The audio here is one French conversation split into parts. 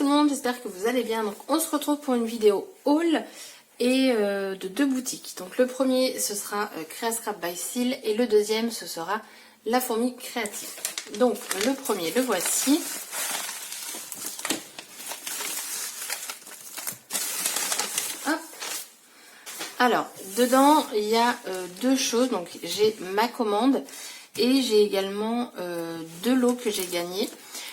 tout le monde, j'espère que vous allez bien. Donc on se retrouve pour une vidéo haul et de deux boutiques. Donc le premier ce sera Créascrap by Seal et le deuxième ce sera La Fourmi Créative. Donc le premier, le voici. Hop. Alors dedans il y a deux choses. Donc j'ai ma commande et j'ai également deux lots que j'ai gagnés.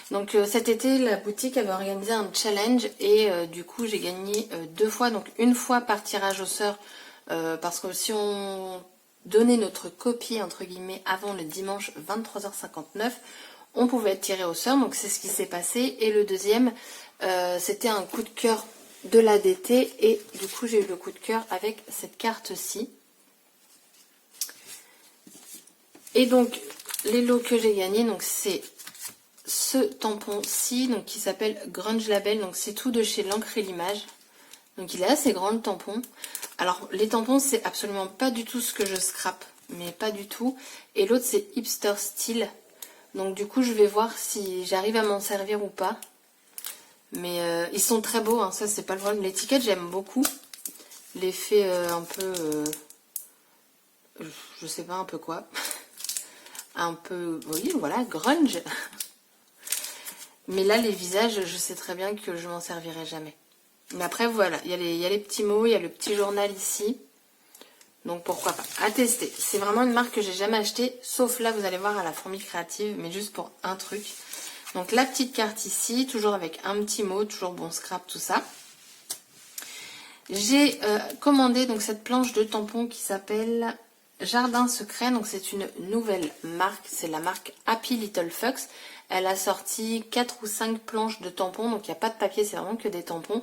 Donc cet été la boutique avait organisé un challenge et du coup j'ai gagné deux fois, donc une fois par tirage au sort parce que si on donnait notre copie entre guillemets avant le dimanche 23h59 on pouvait être tiré au sort, donc c'est ce qui s'est passé. Et le deuxième c'était un coup de cœur de l'ADT et du coup j'ai eu le coup de cœur avec cette carte-ci. Et donc les lots que j'ai gagnés, donc c'est ce tampon-ci, donc qui s'appelle Grunge Label, donc c'est tout de chez l'encre et l'image. Donc il est assez grand le tampon. Alors les tampons c'est absolument pas du tout ce que je scrape, mais pas du tout. Et l'autre c'est Hipster Style. Donc du coup je vais voir si j'arrive à m'en servir ou pas. Mais ils sont très beaux, hein, ça c'est pas le problème. L'étiquette j'aime beaucoup. L'effet un peu... je sais pas un peu quoi. Un peu... Oui voilà, grunge. Mais là, les visages, je sais très bien que je m'en servirai jamais. Mais après, voilà, il y a les petits mots, il y a le petit journal ici. Donc, pourquoi pas. À tester. C'est vraiment une marque que j'ai jamais achetée, sauf là, vous allez voir, à La Fourmi Créative, mais juste pour un truc. Donc, la petite carte ici, toujours avec un petit mot, toujours bon scrap, tout ça. J'ai commandé donc cette planche de tampons qui s'appelle Jardin Secret. Donc, c'est une nouvelle marque. C'est la marque Happy Little Fox. Elle a sorti 4 ou 5 planches de tampons, donc il n'y a pas de papier, c'est vraiment que des tampons.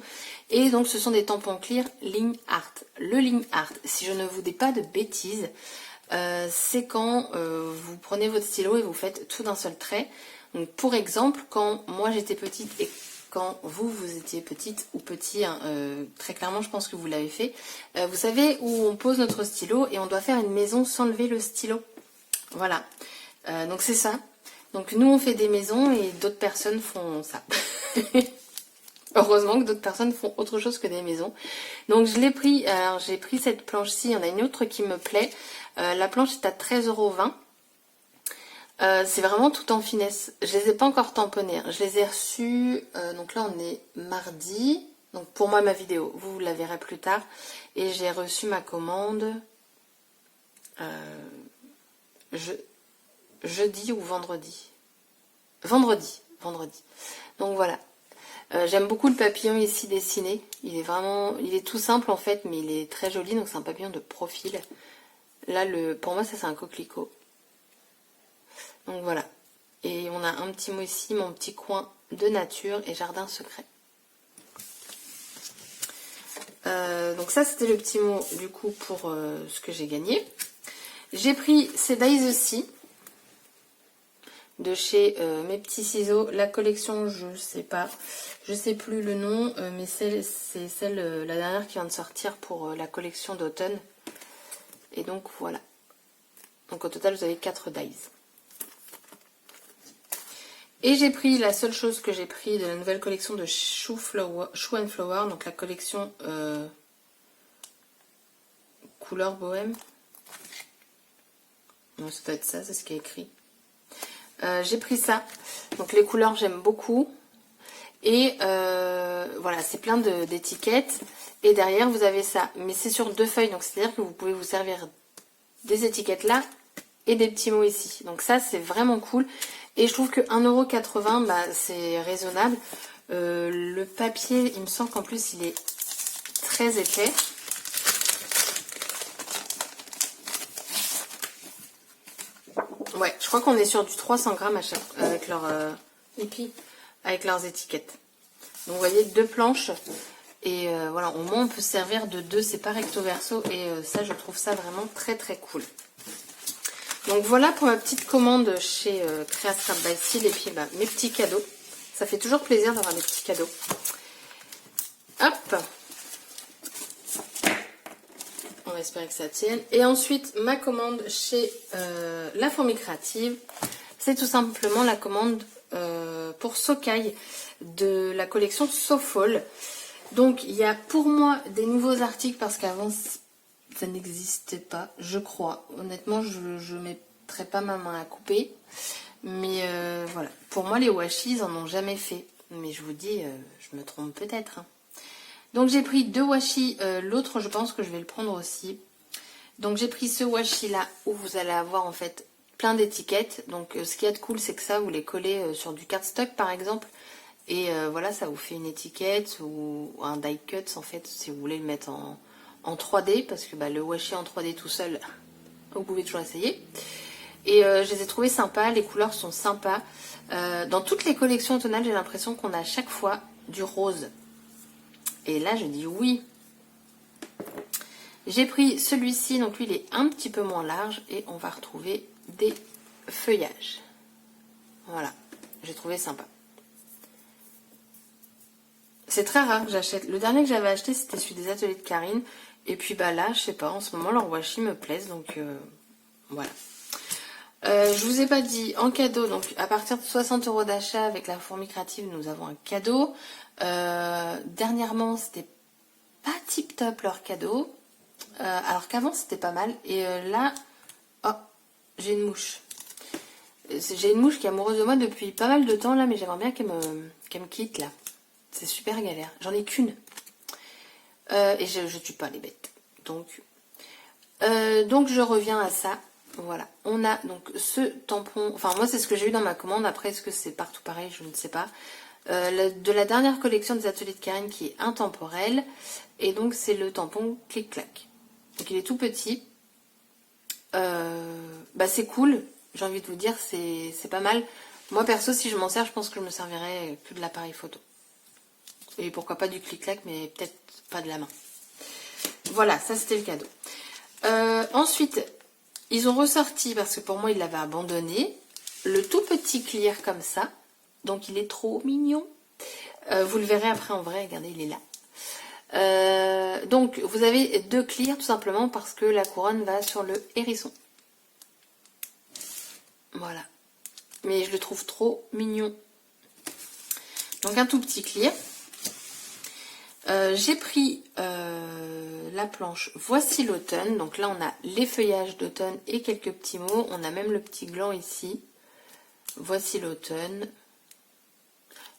Et donc ce sont des tampons clear Ling Art. Le Ling Art, si je ne vous dis pas de bêtises, c'est quand vous prenez votre stylo et vous faites tout d'un seul trait. Donc pour exemple, quand moi j'étais petite et quand vous étiez petite ou petit, hein, très clairement je pense que vous l'avez fait, vous savez où on pose notre stylo et on doit faire une maison sans lever le stylo. Voilà, donc c'est ça. Donc nous on fait des maisons et d'autres personnes font ça. Heureusement que d'autres personnes font autre chose que des maisons. Donc je l'ai pris, alors j'ai pris cette planche-ci, il y en a une autre qui me plaît. La planche est à 13,20 €. C'est vraiment tout en finesse. Je les ai pas encore tamponnés, hein. Je les ai reçus, donc là on est mardi. Donc pour moi ma vidéo, vous la verrez plus tard. Et j'ai reçu ma commande jeudi ou vendredi. Vendredi. Donc voilà. J'aime beaucoup le papillon ici dessiné. Il est tout simple en fait, mais il est très joli. Donc c'est un papillon de profil. Là, pour moi, ça c'est un coquelicot. Donc voilà. Et on a un petit mot ici, mon petit coin de nature et jardin secret. Donc ça c'était le petit mot du coup pour ce que j'ai gagné. J'ai pris ces dies aussi. De chez Mes Petits Ciseaux, la collection je sais plus le nom, mais c'est celle la dernière qui vient de sortir pour la collection d'automne. Et donc voilà, donc au total vous avez 4 dies. Et j'ai pris la seule chose que j'ai pris de la nouvelle collection de Shoe and Flower, donc la collection couleur bohème. Non, ça doit être ça, c'est ce qui est écrit. J'ai pris ça, donc les couleurs j'aime beaucoup et voilà, c'est plein d'étiquettes et derrière vous avez ça, mais c'est sur 2 feuilles, donc c'est à dire que vous pouvez vous servir des étiquettes là et des petits mots ici, donc ça c'est vraiment cool. Et je trouve que 1,80 €, bah, c'est raisonnable. Le papier, il me semble qu'en plus il est très épais. Ouais, je crois qu'on est sur du 300 grammes avec avec leurs étiquettes. Donc vous voyez, 2 planches. Et voilà, au moins on peut se servir de 2, c'est pas recto verso. Et ça, je trouve ça vraiment très très cool. Donc voilà pour ma petite commande chez Créascrap by Seal. Et puis bah, mes petits cadeaux. Ça fait toujours plaisir d'avoir des petits cadeaux. Hop! On va espérer que ça tienne. Et ensuite, ma commande chez La Fourmi Créative, c'est tout simplement la commande pour Socai de la collection SoFall. Donc il y a pour moi des nouveaux articles parce qu'avant ça n'existait pas, je crois. Honnêtement, je ne mettrai pas ma main à couper. Mais voilà, pour moi les washi ils en ont jamais fait. Mais je vous dis, je me trompe peut-être. Hein. Donc j'ai pris 2 washi, l'autre je pense que je vais le prendre aussi. Donc j'ai pris ce washi là où vous allez avoir en fait plein d'étiquettes. Donc ce qu'il y a de cool c'est que ça vous les collez sur du cardstock par exemple. Et voilà, ça vous fait une étiquette ou un die cut en fait si vous voulez le mettre en 3D. Parce que bah, le washi en 3D tout seul, vous pouvez toujours essayer. Et je les ai trouvés sympas, les couleurs sont sympas. Dans toutes les collections automnales, j'ai l'impression qu'on a à chaque fois du rose. Et là, je dis oui. J'ai pris celui-ci, donc lui, il est un petit peu moins large. Et on va retrouver des feuillages. Voilà, j'ai trouvé sympa. C'est très rare que j'achète. Le dernier que j'avais acheté, c'était celui des ateliers de Karine. Et puis bah là, je sais pas, en ce moment, leurs washi me plaisent. Donc voilà. Je vous ai pas dit, en cadeau, donc à partir de 60 € d'achat avec la fourmi créative, nous avons un cadeau. Dernièrement, c'était pas tip top leur cadeau, alors qu'avant c'était pas mal. Et là, oh, j'ai une mouche. J'ai une mouche qui est amoureuse de moi depuis pas mal de temps là, mais j'aimerais bien qu'elle me quitte là. C'est super galère. J'en ai qu'une. Et je tue pas les bêtes. Donc je reviens à ça. Voilà, on a donc ce tampon, enfin moi c'est ce que j'ai eu dans ma commande, après est-ce que c'est partout pareil, je ne sais pas. De la dernière collection des ateliers de Karine qui est intemporel, et donc c'est le tampon clic-clac. Donc il est tout petit, bah c'est cool, j'ai envie de vous dire, c'est pas mal. Moi perso si je m'en sers, je pense que je me servirai que de l'appareil photo. Et pourquoi pas du clic-clac, mais peut-être pas de la main. Voilà, ça c'était le cadeau. Ensuite, ils ont ressorti, parce que pour moi, ils l'avaient abandonné, le tout petit clear comme ça. Donc, il est trop mignon. Vous le verrez après en vrai, regardez, il est là. Donc, vous avez 2 clears, tout simplement, parce que la couronne va sur le hérisson. Voilà. Mais je le trouve trop mignon. Donc, un tout petit clear. J'ai pris la planche Voici l'automne. Donc là, on a les feuillages d'automne et quelques petits mots. On a même le petit gland ici. Voici l'automne.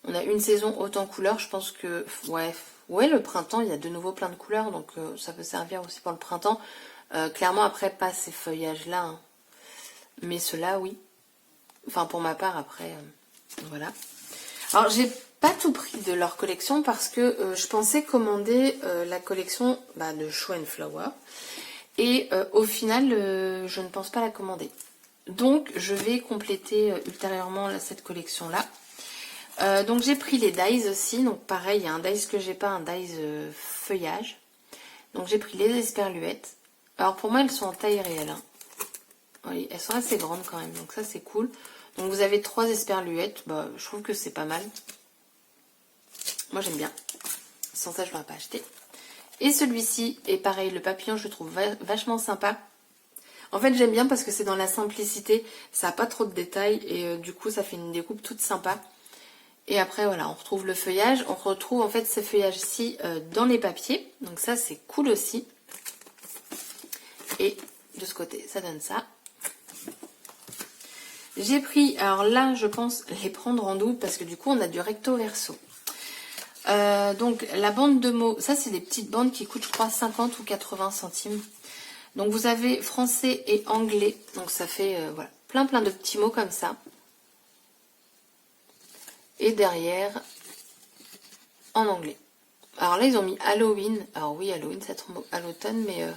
On a une saison haute en couleurs. Je pense que, ouais, le printemps, il y a de nouveau plein de couleurs. Donc ça peut servir aussi pour le printemps. Clairement, après, pas ces feuillages-là. Hein. Mais ceux-là, oui. Enfin, pour ma part, après, voilà. Alors, j'ai pas tout pris de leur collection parce que je pensais commander la collection de Show and Flower et au final je ne pense pas la commander, donc je vais compléter ultérieurement cette collection là. Donc j'ai pris les dies aussi, donc pareil, il y a un dies que j'ai pas, un dies feuillage. Donc j'ai pris les esperluettes. Alors pour moi elles sont en taille réelle, hein. Oui, elles sont assez grandes quand même, donc ça c'est cool. Donc vous avez 3 esperluettes, je trouve que c'est pas mal. Moi j'aime bien. Sans ça je ne l'aurais pas acheté. Et celui-ci est pareil, le papillon je le trouve vachement sympa. En fait j'aime bien parce que c'est dans la simplicité, ça n'a pas trop de détails et du coup ça fait une découpe toute sympa. Et après voilà, on retrouve le feuillage, on retrouve en fait ce feuillage-ci dans les papiers. Donc ça c'est cool aussi. Et de ce côté ça donne ça. J'ai pris, alors là je pense les prendre en double parce que du coup on a du recto verso. Donc la bande de mots, ça c'est des petites bandes qui coûtent je crois 50 ou 80 centimes. Donc vous avez français et anglais, donc ça fait voilà, plein de petits mots comme ça. Et derrière en anglais. Alors là ils ont mis Halloween, alors oui Halloween ça tombe à l'automne mais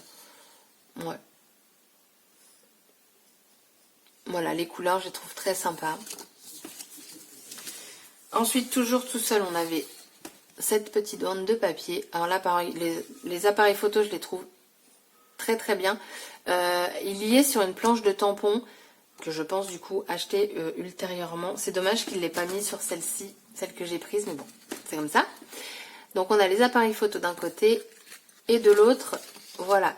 ouais. Voilà, les couleurs je les trouve très sympas. Ensuite toujours tout seul on avait cette petite bande de papier. Alors là pareil, les appareils photo je les trouve très bien. Il y est sur une planche de tampons que je pense du coup acheter ultérieurement. C'est dommage qu'il ne l'ait pas mis sur celle-ci, celle que j'ai prise, mais bon, c'est comme ça. Donc on a les appareils photo d'un côté et de l'autre, voilà.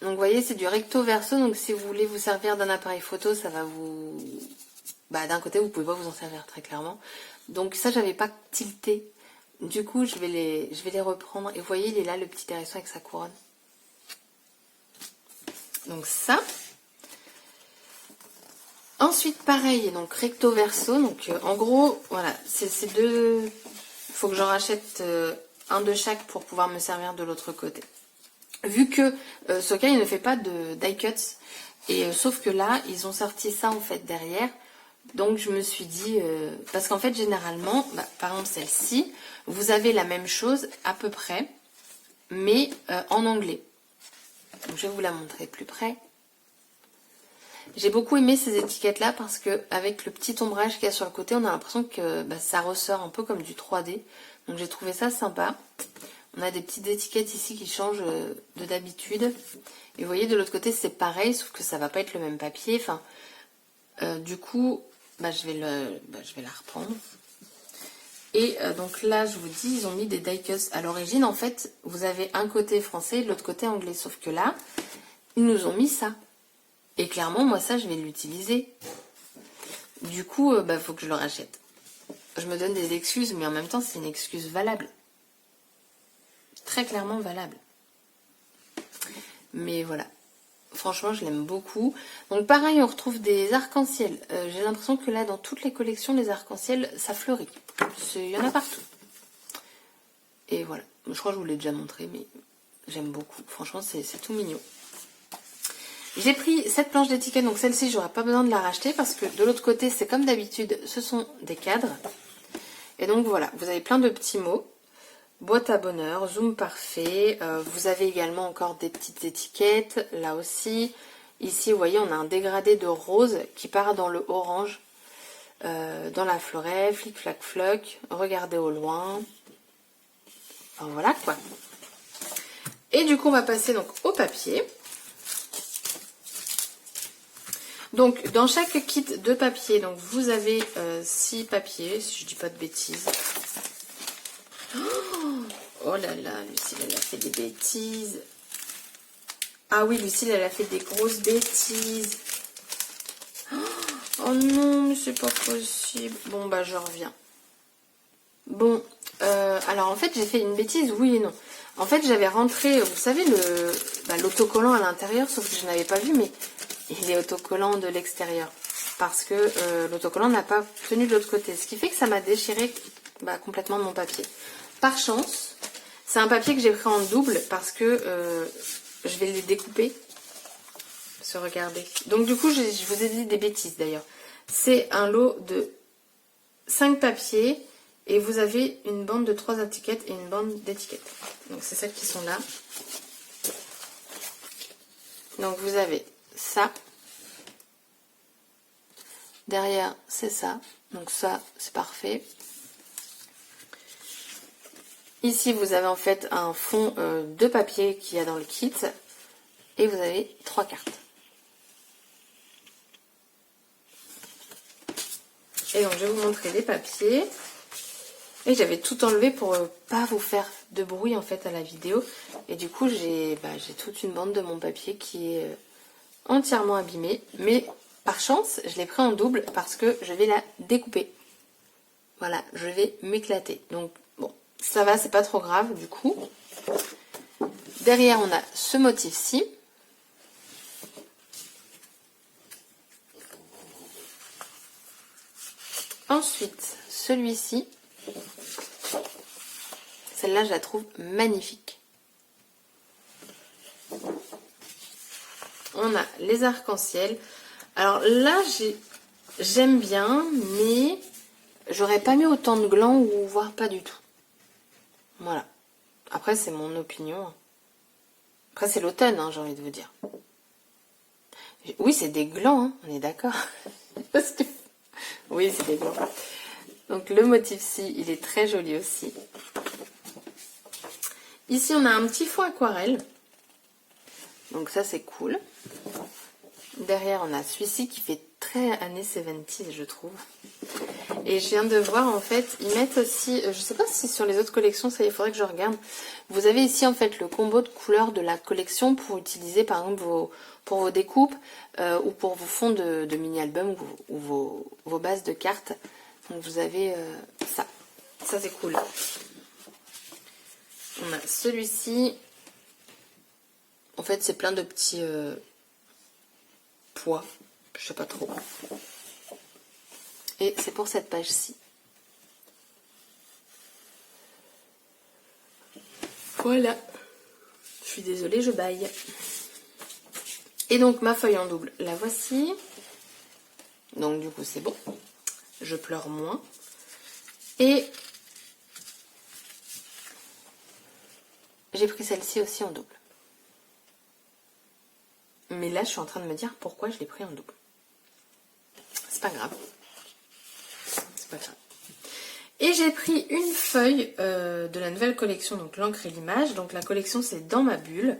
Donc vous voyez c'est du recto verso, donc si vous voulez vous servir d'un appareil photo, ça va vous bah, d'un côté, vous pouvez pas vous en servir très clairement. Donc ça, j'avais pas tilté. Du coup, je vais les reprendre. Et vous voyez, il est là, le petit hérisson avec sa couronne. Donc ça. Ensuite, pareil, donc recto verso. Donc en gros, voilà, c'est deux. Il faut que j'en rachète un de chaque pour pouvoir me servir de l'autre côté. Vu que Soka, il ne fait pas de die cuts. Et sauf que là, ils ont sorti ça en fait derrière. Donc je me suis dit, parce qu'en fait généralement, bah, par exemple celle-ci, vous avez la même chose à peu près, mais en anglais. Donc je vais vous la montrer plus près. J'ai beaucoup aimé ces étiquettes là parce que avec le petit ombrage qu'il y a sur le côté, on a l'impression que bah, ça ressort un peu comme du 3D. Donc j'ai trouvé ça sympa. On a des petites étiquettes ici qui changent de d'habitude. Et vous voyez de l'autre côté c'est pareil, sauf que ça va pas être le même papier. Enfin, du coup, bah, je vais la reprendre. Et donc là, je vous dis, ils ont mis des die cuts. À l'origine, en fait, vous avez un côté français et l'autre côté anglais. Sauf que là, ils nous ont mis ça. Et clairement, moi, ça, je vais l'utiliser. Du coup, bah, faut que je le rachète. Je me donne des excuses, mais en même temps, c'est une excuse valable. Très clairement valable. Mais voilà. Franchement, je l'aime beaucoup. Donc pareil, on retrouve des arcs-en-ciel. J'ai l'impression que là, dans toutes les collections, les arcs-en-ciel, ça fleurit. Il y en a partout. Et voilà. Je crois que je vous l'ai déjà montré, mais j'aime beaucoup. Franchement, c'est tout mignon. J'ai pris cette planche d'étiquette. Donc celle-ci, j'aurais pas besoin de la racheter parce que de l'autre côté, c'est comme d'habitude, ce sont des cadres. Et donc voilà, vous avez plein de petits mots. Boîte à bonheur, zoom parfait. Vous avez également encore des petites étiquettes, là aussi. Ici, vous voyez, on a un dégradé de rose qui part dans le orange. Dans la forêt, flic, flac, floc. Regardez au loin. Enfin, voilà quoi. Et du coup, on va passer donc au papier. Donc, dans chaque kit de papier, donc vous avez 6 papiers, si je dis pas de bêtises. Oh là là, Lucille, elle a fait des bêtises. Ah oui, Lucille, elle a fait des grosses bêtises. Oh non, mais c'est pas possible. Bon, bah, je reviens. Bon, alors en fait, j'ai fait une bêtise, oui et non. En fait, j'avais rentré, vous savez, l'autocollant à l'intérieur, sauf que je n'avais pas vu, mais il est autocollant de l'extérieur. Parce que l'autocollant n'a pas tenu de l'autre côté. Ce qui fait que ça m'a déchiré complètement mon papier. Par chance, c'est un papier que j'ai pris en double parce que je vais les découper. Regardez. Donc du coup, je vous ai dit des bêtises d'ailleurs. C'est un lot de 5 papiers et vous avez une bande de 3 étiquettes et une bande d'étiquettes. Donc c'est celles qui sont là. Donc vous avez ça. Derrière, c'est ça. Donc ça, c'est parfait. Ici, vous avez en fait un fond de papier qu'il y a dans le kit. Et vous avez 3 cartes. Et donc, je vais vous montrer les papiers. Et j'avais tout enlevé pour pas vous faire de bruit en fait à la vidéo. Et du coup, j'ai toute une bande de mon papier qui est entièrement abîmée. Mais par chance, je l'ai pris en double parce que je vais la découper. Voilà, je vais m'éclater. Donc, bon, ça va, c'est pas trop grave du coup. Derrière, on a ce motif-ci. Ensuite, celui-ci. Celle-là, je la trouve magnifique. On a les arcs-en-ciel. Alors là, j'aime bien, mais j'aurais pas mis autant de gland ou voire pas du tout. Voilà. Après, c'est mon opinion. Après, c'est l'automne, hein, j'ai envie de vous dire. Oui, c'est des glands, hein, on est d'accord. Oui, c'est des glands. Donc le motif-ci, il est très joli aussi. Ici, on a un petit fond aquarelle. Donc ça, c'est cool. Derrière, on a celui-ci qui fait très années 70, je trouve. Et je viens de voir en fait, ils mettent aussi, je sais pas si sur les autres collections, ça il faudrait que je regarde. Vous avez ici en fait le combo de couleurs de la collection pour utiliser par exemple pour vos découpes ou pour vos fonds de mini-albums ou vos bases de cartes. Donc vous avez ça. Ça c'est cool. On a celui-ci. En fait c'est plein de petits pois. Je sais pas trop. Et c'est pour cette page-ci. Voilà. Je suis désolée, je baille. Et donc ma feuille en double, la voici. Donc du coup c'est bon. Je pleure moins. Et j'ai pris celle-ci aussi en double. Mais là je suis en train de me dire pourquoi je l'ai pris en double. C'est pas grave. C'est pas grave. Et j'ai pris une feuille de la nouvelle collection, donc l'encre et l'image. Donc la collection c'est Dans ma bulle.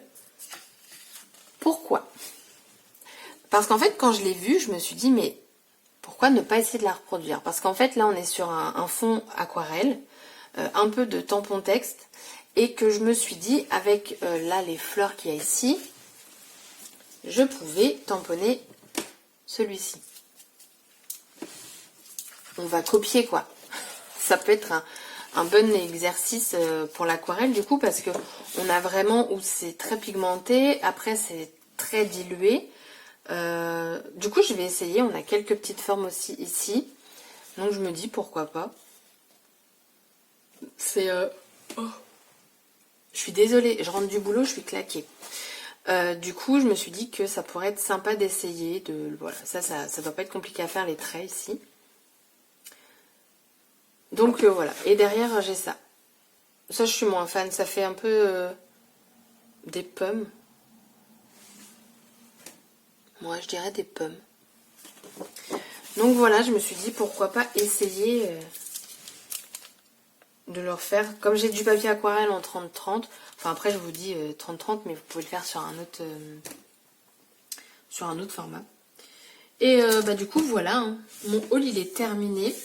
Pourquoi? Parce qu'en fait quand je l'ai vue, je me suis dit mais pourquoi ne pas essayer de la reproduire? Parce qu'en fait là on est sur un fond aquarelle, un peu de tampon texte. Et que je me suis dit avec là les fleurs qu'il y a ici, je pouvais tamponner celui-ci. On va copier quoi. Ça peut être un bon exercice pour l'aquarelle du coup parce que on a vraiment où c'est très pigmenté, après c'est très dilué. Du coup je vais essayer, on a quelques petites formes aussi ici. Donc je me dis pourquoi pas. C'est... Oh. Je suis désolée, je rentre du boulot, je suis claquée. Du coup je me suis dit que ça pourrait être sympa d'essayer. Voilà, ça doit pas être compliqué à faire les traits ici. Donc voilà, et derrière j'ai ça. Ça je suis moins fan, ça fait un peu des pommes. Moi je dirais des pommes. Donc voilà, je me suis dit pourquoi pas essayer de le refaire. Comme j'ai du papier aquarelle en 30-30, enfin après je vous dis 30-30 mais vous pouvez le faire sur un autre format. Et bah du coup voilà, hein, mon haul il est terminé.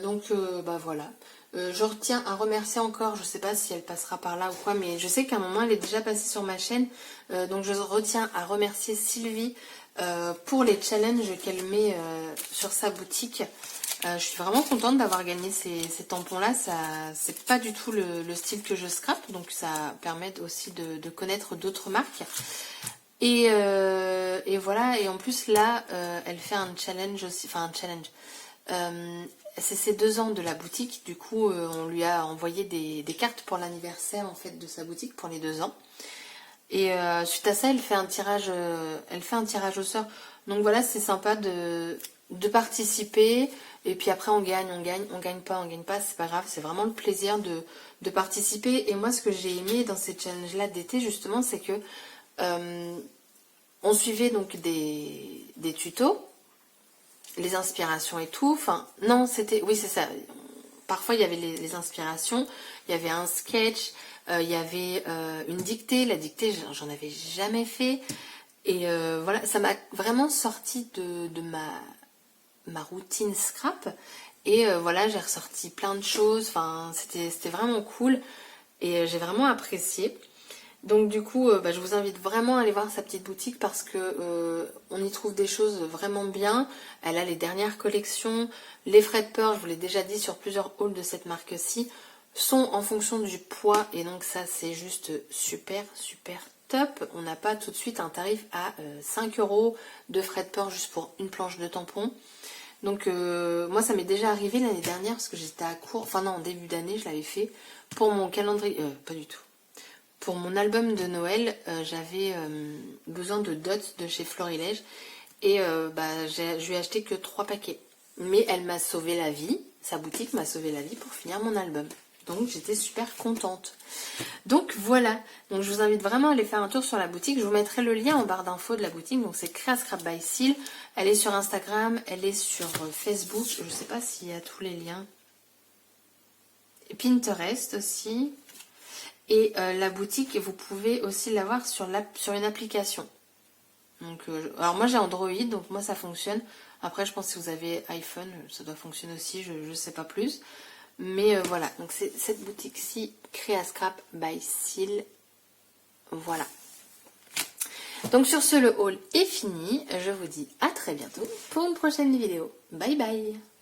Donc bah voilà. Je retiens à remercier encore, je sais pas si elle passera par là ou quoi, mais je sais qu'à un moment elle est déjà passée sur ma chaîne. Donc je retiens à remercier Sylvie pour les challenges qu'elle met sur sa boutique. Je suis vraiment contente d'avoir gagné ces tampons là. C'est pas du tout le style que je scrape, donc ça permet aussi de connaître d'autres marques. Et voilà, et en plus là elle fait un challenge aussi, enfin un challenge. C'est ses 2 ans de la boutique, du coup on lui a envoyé des cartes pour l'anniversaire en fait de sa boutique pour les 2 ans. Et suite à ça elle fait un tirage au sort. Donc voilà, c'est sympa de participer. Et puis après on gagne pas, c'est pas grave, c'est vraiment le plaisir de participer. Et moi ce que j'ai aimé dans ces challenges là d'été justement, c'est que on suivait donc des tutos, les inspirations et tout. Enfin, non, c'était... Oui, c'est ça. Parfois, il y avait les inspirations, il y avait un sketch, il y avait une dictée. La dictée, j'en avais jamais fait. Et voilà, ça m'a vraiment sorti de ma routine scrap. Et voilà, j'ai ressorti plein de choses. Enfin, c'était vraiment cool. Et j'ai vraiment apprécié. Donc du coup, bah, je vous invite vraiment à aller voir sa petite boutique parce que on y trouve des choses vraiment bien. Elle a les dernières collections. Les frais de port, je vous l'ai déjà dit sur plusieurs hauls de cette marque-ci, sont en fonction du poids. Et donc ça, c'est juste super, super top. On n'a pas tout de suite un tarif à 5 € de frais de port juste pour une planche de tampon. Donc moi, ça m'est déjà arrivé l'année dernière parce que j'étais à court. Enfin non, en début d'année, je l'avais fait pour mon calendrier. Pas du tout. Pour mon album de Noël, j'avais besoin de dots de chez Florilège et bah, je lui ai acheté que 3 paquets. Mais elle m'a sauvé la vie, sa boutique m'a sauvé la vie pour finir mon album. Donc j'étais super contente. Donc voilà, donc je vous invite vraiment à aller faire un tour sur la boutique. Je vous mettrai le lien en barre d'infos de la boutique. Donc c'est Créa Scrap by Sil. Elle est sur Instagram, elle est sur Facebook. Je ne sais pas s'il y a tous les liens. Et Pinterest aussi. Et la boutique, vous pouvez aussi l'avoir sur une application. Donc, alors moi j'ai Android, donc moi ça fonctionne. Après, je pense que si vous avez iPhone, ça doit fonctionner aussi, je ne sais pas plus. Mais voilà, donc c'est cette boutique-ci, Créascrap by Seal. Voilà. Donc sur ce, le haul est fini. Je vous dis à très bientôt pour une prochaine vidéo. Bye bye!